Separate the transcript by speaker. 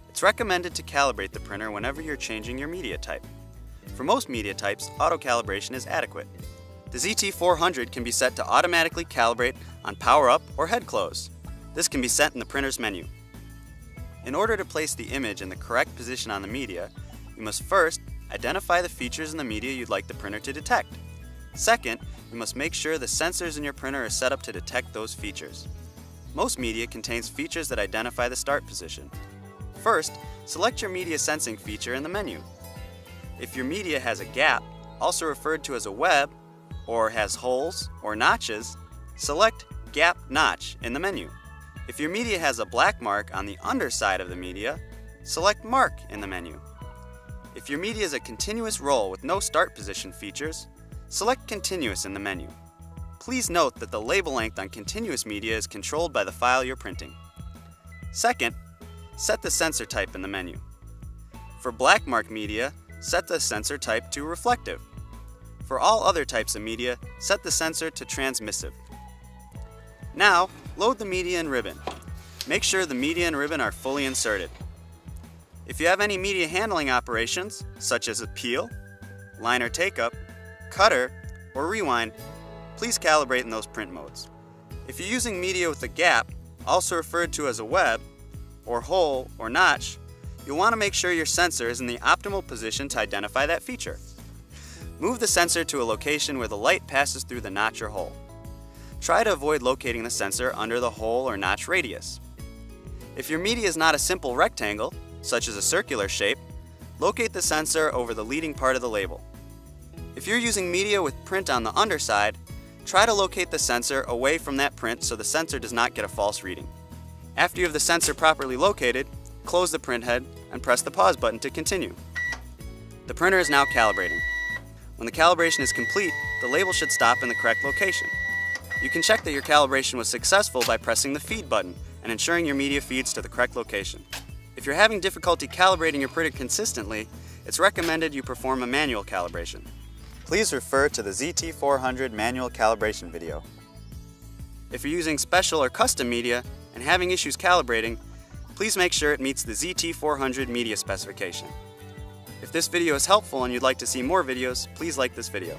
Speaker 1: It's recommended to calibrate the printer whenever you're changing your media type. For most media types, auto-calibration is adequate. The ZT400 can be set to automatically calibrate on power up or head close. This can be set in the printer's menu. In order to place the image in the correct position on the media, you must first identify the features in the media you'd like the printer to detect. Second, you must make sure the sensors in your printer are set up to detect those features. Most media contains features that identify the start position. First, select your media sensing feature in the menu. If your media has a gap, also referred to as a web, or has holes or notches, select Gap Notch in the menu. If your media has a black mark on the underside of the media, select Mark in the menu. If your media is a continuous roll with no start position features, select Continuous in the menu. Please note that the label length on continuous media is controlled by the file you're printing. Second, set the sensor type in the menu. For black mark media, set the sensor type to reflective. For all other types of media, set the sensor to transmissive. Now, load the media and ribbon. Make sure the media and ribbon are fully inserted. If you have any media handling operations, such as a peel, liner take-up, cutter, or rewind, please calibrate in those print modes. If you're using media with a gap, also referred to as a web, or hole, or notch, you'll want to make sure your sensor is in the optimal position to identify that feature. Move the sensor to a location where the light passes through the notch or hole. Try to avoid locating the sensor under the hole or notch radius. If your media is not a simple rectangle, such as a circular shape, locate the sensor over the leading part of the label. If you're using media with print on the underside, try to locate the sensor away from that print so the sensor does not get a false reading. After you have the sensor properly located, close the print head and press the pause button to continue. The printer is now calibrating. When the calibration is complete, the label should stop in the correct location. You can check that your calibration was successful by pressing the feed button and ensuring your media feeds to the correct location. If you're having difficulty calibrating your printer consistently, it's recommended you perform a manual calibration. Please refer to the ZT400 manual calibration video. If you're using special or custom media and having issues calibrating, please make sure it meets the ZT400 media specification. If this video is helpful and you'd like to see more videos, please like this video.